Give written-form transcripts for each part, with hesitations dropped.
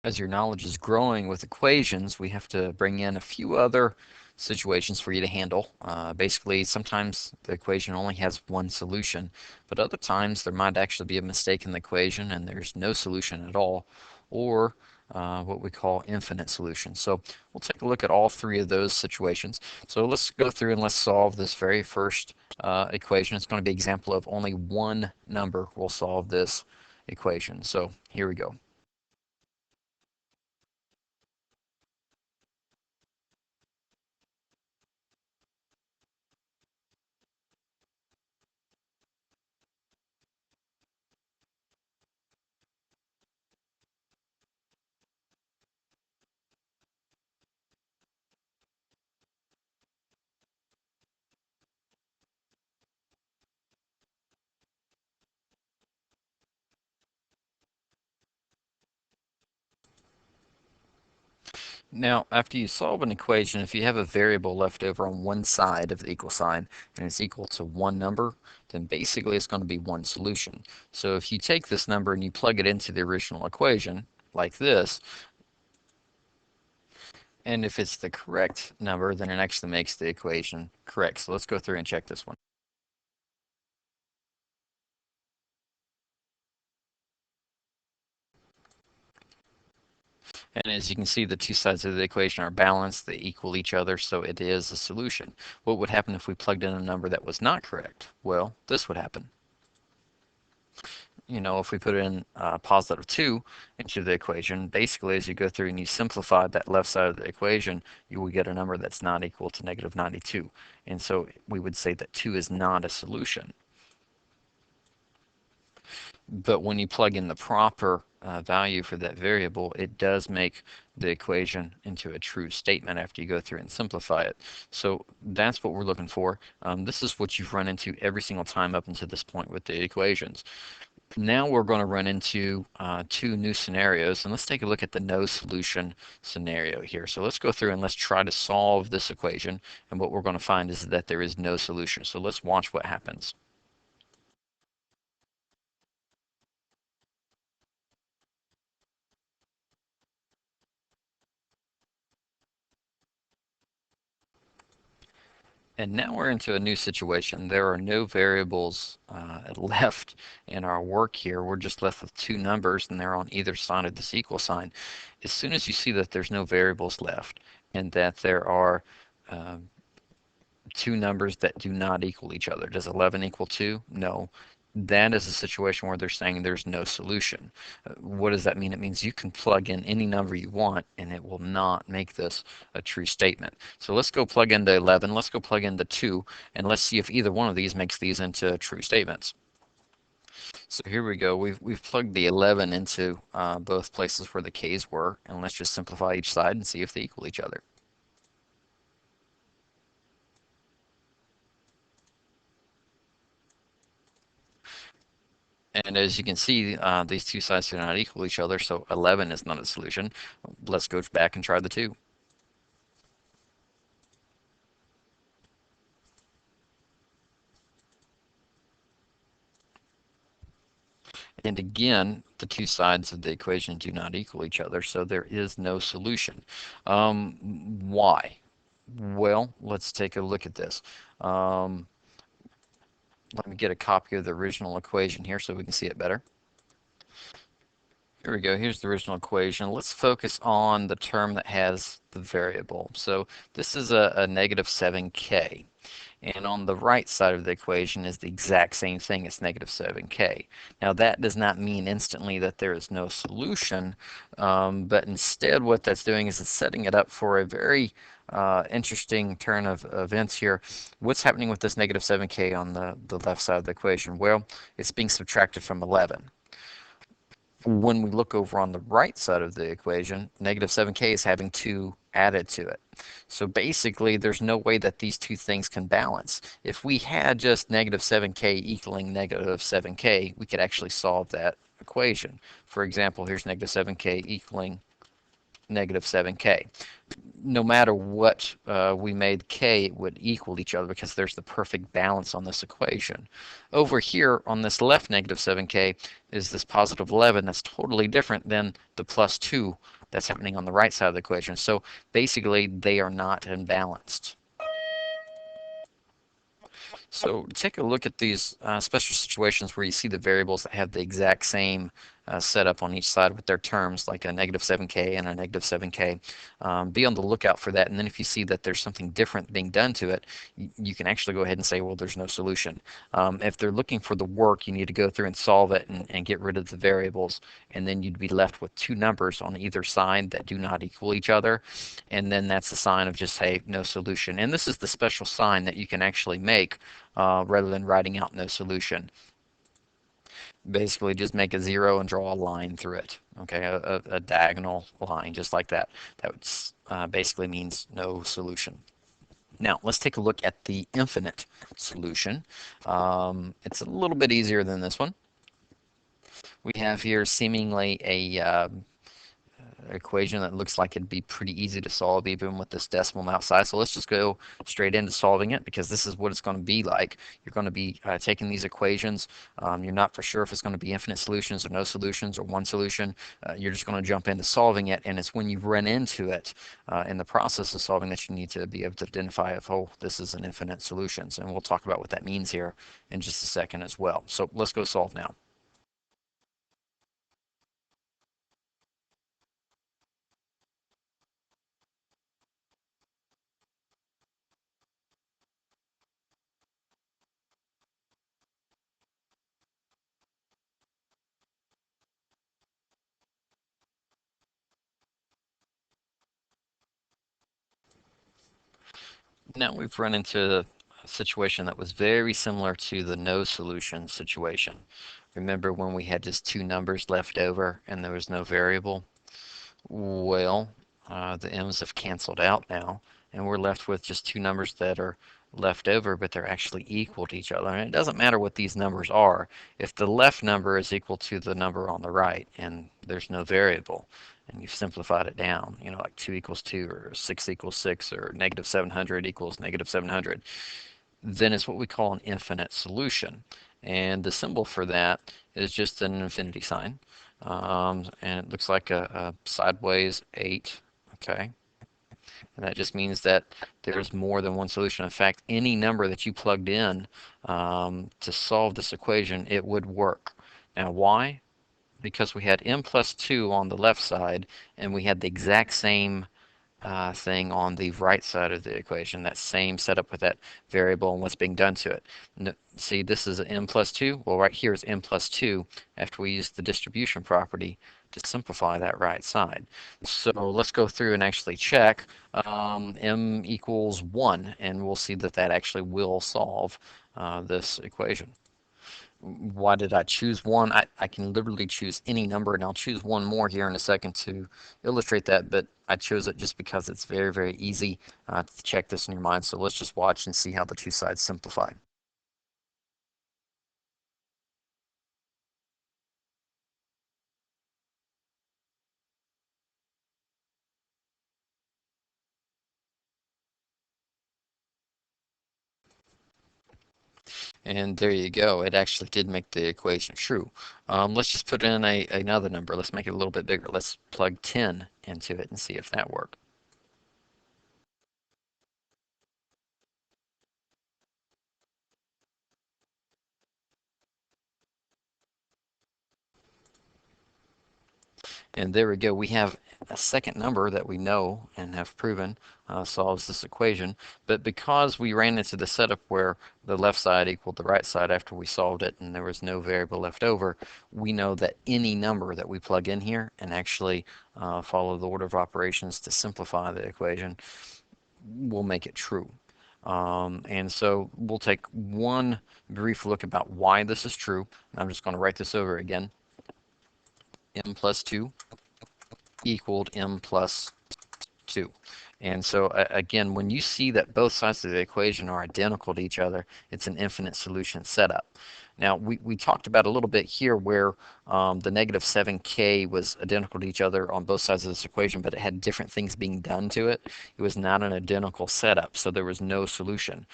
As your knowledge is growing with equations, we have to bring in a few other situations for you to handle. Basically, sometimes the equation only has one solution, but other times there might actually be a mistake in the equation and there's no solution at all, or what we call infinite solutions. So we'll take a look at all three of those situations. So let's go through and let's solve this very first equation. It's going to be an example of only one number will solve this equation. So here we go. Now, after you solve an equation, if you have a variable left over on one side of the equal sign and it's equal to one number, then basically it's going to be one solution. So if you take this number and you plug it into the original equation, like this, and if it's the correct number, then it actually makes the equation correct. So let's go through and check this one. And as you can see, the two sides of the equation are balanced, they equal each other, so it is a solution. What would happen if we plugged in a number that was not correct? Well, this would happen. If we put in positive 2 into the equation, basically as you go through and you simplify that left side of the equation, you will get a number that's not equal to negative 92. And so we would say that 2 is not a solution. But when you plug in the proper value for that variable, it does make the equation into a true statement after you go through and simplify it. So that's what we're looking for. This is what you've run into every single time up until this point with the equations. Now we're going to run into two new scenarios, and let's take a look at the no solution scenario here. So let's go through and let's try to solve this equation, and what we're going to find is that there is no solution. So let's watch what happens. And now we're into a new situation. There are no variables left in our work here. We're just left with two numbers, and they're on either side of this equal sign. As soon as you see that there's no variables left and that there are two numbers that do not equal each other. Does 11 equal 2? No. That is a situation where they're saying there's no solution. What does that mean? It means you can plug in any number you want and it will not make this a true statement. So let's go plug into 11, let's go plug into 2, and let's see if either one of these makes these into true statements. So here we go. We've plugged the 11 into both places where the k's were, and let's just simplify each side and see if they equal each other. And as you can see, these two sides do not equal each other, so 11 is not a solution. Let's go back and try the 2. And again, the two sides of the equation do not equal each other, so there is no solution. Why? Well, let's take a look at this. Let me get a copy of the original equation here so we can see it better. Here we go. Here's the original equation. Let's focus on the term that has the variable. So this is a negative 7k. And on the right side of the equation is the exact same thing. It's negative 7k. Now that does not mean instantly that there is no solution, but instead what that's doing is it's setting it up for a very interesting turn of events here. What's happening with this negative 7k on the left side of the equation? Well, it's being subtracted from 11. When we look over on the right side of the equation, negative 7k is having 2 added to it. So basically, there's no way that these two things can balance. If we had just negative 7k equaling negative 7k, we could actually solve that equation. For example, here's negative 7k equaling negative 7k. No matter what we made k, it would equal each other because there's the perfect balance on this equation. Over here on this left negative 7k is this positive 11 that's totally different than the plus 2 that's happening on the right side of the equation. So basically, they are not unbalanced. So take a look at these special situations where you see the variables that have the exact same setup on each side with their terms, like a negative 7k and a negative 7k. Be on the lookout for that, and then if you see that there's something different being done to it, you can actually go ahead and say, well, there's no solution. If they're looking for the work, you need to go through and solve it and get rid of the variables, and then you'd be left with two numbers on either side that do not equal each other, and then that's a sign of just, hey, no solution. And this is the special sign that you can actually make rather than writing out no solution. Basically, just make a zero and draw a line through it. Okay, a diagonal line, just like that. That basically means no solution. Now, let's take a look at the infinite solution. It's a little bit easier than this one. We have here seemingly a equation that looks like it'd be pretty easy to solve even with this decimal outside. So let's just go straight into solving it, because this is what it's going to be like. You're going to be taking these equations. You're not for sure if it's going to be infinite solutions or no solutions or one solution. You're just going to jump into solving it, and it's when you run into it in the process of solving that you need to be able to identify if, oh, this is an infinite solutions. And we'll talk about what that means here in just a second as well. So let's go solve now. Now we've run into a situation that was very similar to the no solution situation. Remember when we had just two numbers left over and there was no variable? Well, the m's have canceled out now, and we're left with just two numbers that are left over, but they're actually equal to each other. And it doesn't matter what these numbers are. If the left number is equal to the number on the right, and there's no variable, and you've simplified it down, you know, like 2 equals 2, or 6 equals 6, or negative 700 equals negative 700, then it's what we call an infinite solution. And the symbol for that is just an infinity sign. And it looks like a sideways 8. Okay. And that just means that there's more than one solution. In fact, any number that you plugged in to solve this equation, it would work. Now, why? Because we had m plus 2 on the left side, and we had the exact same thing on the right side of the equation, that same setup with that variable and what's being done to it. See, this is m plus 2. Well, right here is m plus 2 after we use the distribution property to simplify that right side. So let's go through and actually check. M equals 1, and we'll see that that actually will solve this equation. Why did I choose 1? I can literally choose any number, and I'll choose one more here in a second to illustrate that, but I chose it just because it's very, very easy to check this in your mind. So let's just watch and see how the two sides simplify. And there you go. It actually did make the equation true. Let's just put in another number. Let's make it a little bit bigger. Let's plug 10 into it and see if that works. And there we go. We have a second number that we know and have proven solves this equation. But because we ran into the setup where the left side equaled the right side after we solved it and there was no variable left over, we know that any number that we plug in here and actually follow the order of operations to simplify the equation will make it true. And so we'll take one brief look about why this is true. I'm just going to write this over again. M plus 2 equaled m plus 2. And so again, when you see that both sides of the equation are identical to each other, it's an infinite solution setup. Now, we talked about a little bit here where the negative 7k was identical to each other on both sides of this equation, but it had different things being done to it. It was not an identical setup, so there was no solution.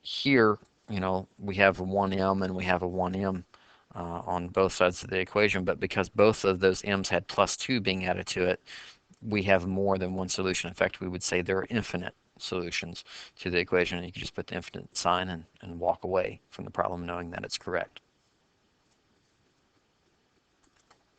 Here, you know, we have a 1m and we have a 1m. on both sides of the equation, but because both of those m's had plus 2 being added to it, we have more than one solution. In fact, we would say there are infinite solutions to the equation, and you can just put the infinite sign and walk away from the problem knowing that it's correct.